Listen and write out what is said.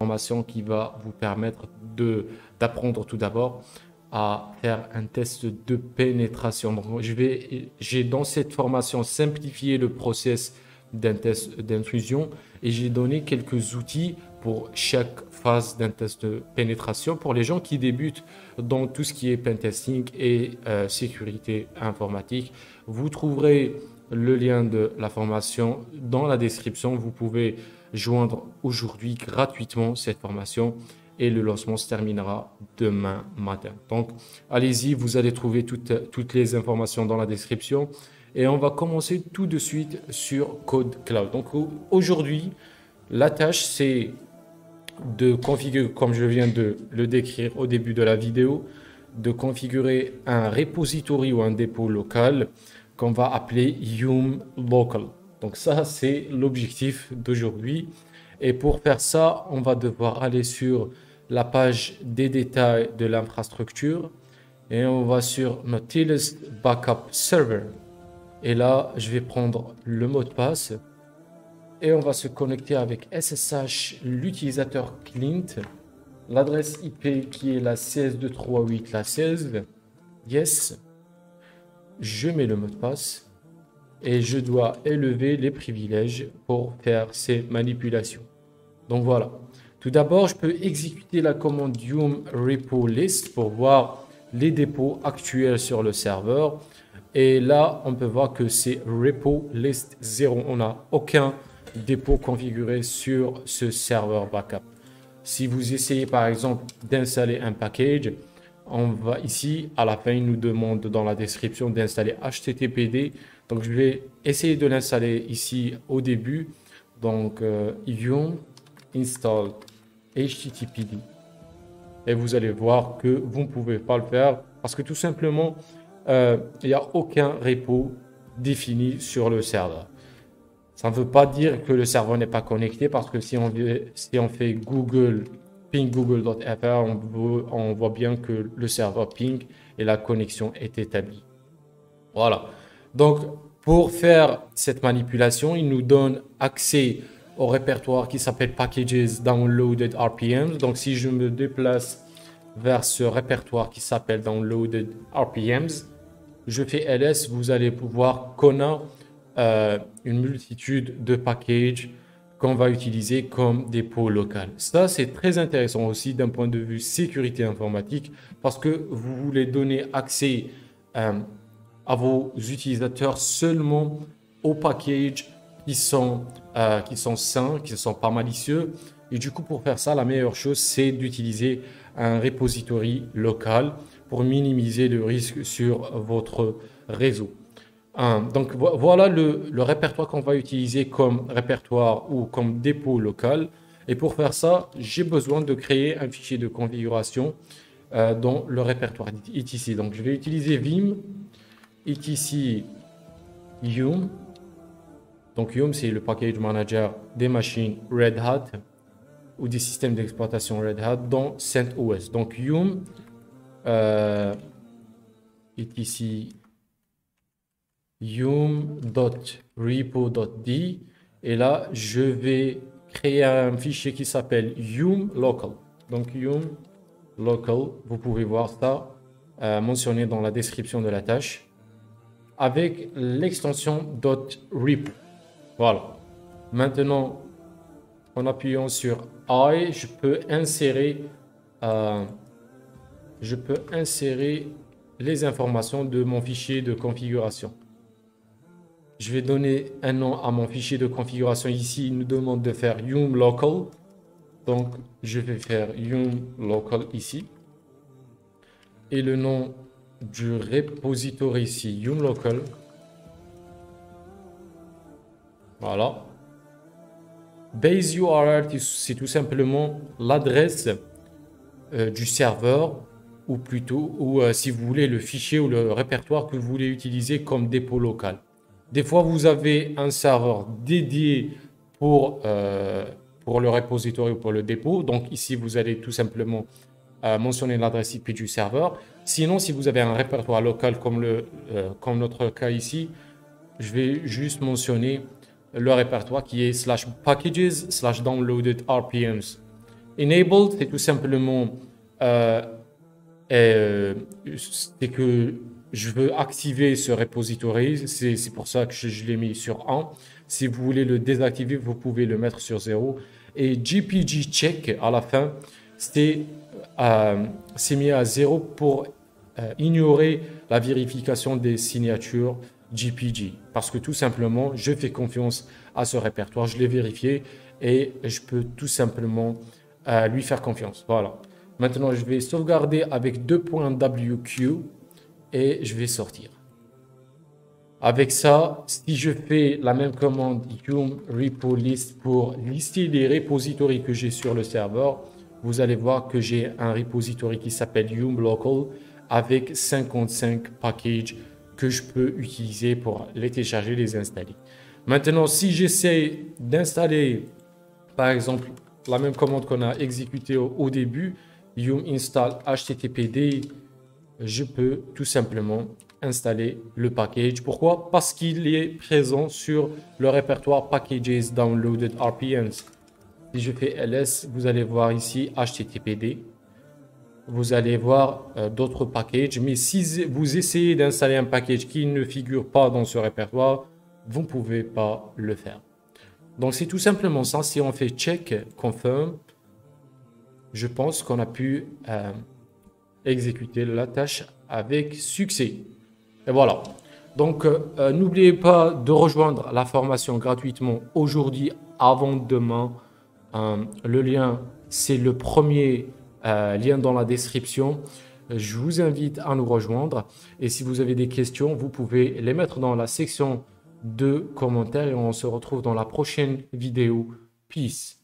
formation qui va vous permettre d'apprendre tout d'abord à faire un test de pénétration. Donc, j'ai dans cette formation simplifié le process d'un test d'intrusion et j'ai donné quelques outils pour chaque phase d'un test de pénétration pour les gens qui débutent dans tout ce qui est pentesting et sécurité informatique. Vous trouverez le lien de la formation dans la description. Vous pouvez joindre aujourd'hui gratuitement cette formation et le lancement se terminera demain matin. Donc, allez-y, vous allez trouver toutes les informations dans la description. Et on va commencer tout de suite sur Code Cloud. Donc, aujourd'hui, la tâche, c'est de configurer, comme je viens de le décrire au début de la vidéo, de configurer un repository ou un dépôt local qu'on va appeler Yum Local. Donc, ça, c'est l'objectif d'aujourd'hui. Et pour faire ça, on va devoir aller sur la page des détails de l'infrastructure et on va sur Nautilus Backup Server. Et là, je vais prendre le mot de passe et on va se connecter avec SSH, l'utilisateur Client, l'adresse IP qui est la 16.238, la 16. Yes. Je mets le mot de passe et je dois élever les privilèges pour faire ces manipulations. Donc voilà. Tout d'abord, je peux exécuter la commande yum repo list pour voir les dépôts actuels sur le serveur. Et là, on peut voir que c'est repo list 0. On n'a aucun dépôt configuré sur ce serveur backup. Si vous essayez par exemple d'installer un package, on va ici, à la fin, il nous demande dans la description d'installer HTTPD. Donc, je vais essayer de l'installer ici au début. Donc, yum install HTTPD. Et vous allez voir que vous ne pouvez pas le faire parce que tout simplement, il n'y a aucun repo défini sur le serveur. Ça ne veut pas dire que le serveur n'est pas connecté parce que si on fait Google, ping google.fr, on voit bien que le serveur ping et la connexion est établie. Voilà. Donc, pour faire cette manipulation, il nous donne accès au répertoire qui s'appelle Packages Downloaded RPMs. Donc, si je me déplace vers ce répertoire qui s'appelle Downloaded RPMs, je fais ls, vous allez voir qu'on a une multitude de packages qu'on va utiliser comme dépôt local. Ça, c'est très intéressant aussi d'un point de vue sécurité informatique parce que vous voulez donner accès à vos utilisateurs seulement aux packages qui sont sains, qui ne sont pas malicieux. Et du coup, pour faire ça, la meilleure chose, c'est d'utiliser un repository local pour minimiser le risque sur votre réseau. Donc, voilà le répertoire qu'on va utiliser comme répertoire ou comme dépôt local. Et pour faire ça, j'ai besoin de créer un fichier de configuration dans le répertoire etc. Donc, je vais utiliser vim etc yum. Donc, yum, c'est le package manager des machines Red Hat ou des systèmes d'exploitation Red Hat dans CentOS. Donc, yum etc yum.repo.d et là, je vais créer un fichier qui s'appelle yum local. Donc, yum local, vous pouvez voir ça mentionné dans la description de la tâche avec l'extension .repo. Voilà. Maintenant, en appuyant sur I, je peux insérer les informations de mon fichier de configuration. Je vais donner un nom à mon fichier de configuration. Ici, il nous demande de faire yum local. Donc, je vais faire yum local ici. Et le nom du repository ici, yum local. Voilà. Base URL, c'est tout simplement l'adresse du serveur ou plutôt, si vous voulez, le fichier ou le répertoire que vous voulez utiliser comme dépôt local. Des fois, vous avez un serveur dédié pour le repository ou pour le dépôt. Donc ici, vous allez tout simplement mentionner l'adresse IP du serveur. Sinon, si vous avez un répertoire local comme notre cas ici, je vais juste mentionner le répertoire qui est /packages/downloaded RPMs. Enabled, c'est tout simplement c'est que je veux activer ce repository. C'est pour ça que je l'ai mis sur 1. Si vous voulez le désactiver, vous pouvez le mettre sur 0. Et GPG check à la fin, c'est mis à 0 pour ignorer la vérification des signatures GPG. Parce que tout simplement, je fais confiance à ce répertoire, je l'ai vérifié et je peux tout simplement lui faire confiance. Voilà. Maintenant, je vais sauvegarder avec $.wq et je vais sortir. Avec ça, si je fais la même commande yum repo list pour lister les repositories que j'ai sur le serveur, vous allez voir que j'ai un repository qui s'appelle yum local avec 55 packages que je peux utiliser pour les télécharger, les installer. Maintenant, si j'essaie d'installer, par exemple, la même commande qu'on a exécutée au début, yum install httpd, je peux tout simplement installer le package. Pourquoi? Parce qu'il est présent sur le répertoire packages downloaded RPMs. Si je fais ls, vous allez voir ici httpd. Vous allez voir d'autres packages. Mais si vous essayez d'installer un package qui ne figure pas dans ce répertoire, vous ne pouvez pas le faire. Donc c'est tout simplement ça. Si on fait check confirm, je pense qu'on a pu exécuter la tâche avec succès. Et voilà. Donc, n'oubliez pas de rejoindre la formation gratuitement aujourd'hui avant demain. Le lien, c'est le premier lien dans la description. Je vous invite à nous rejoindre. Et si vous avez des questions, vous pouvez les mettre dans la section de commentaires et on se retrouve dans la prochaine vidéo. Peace.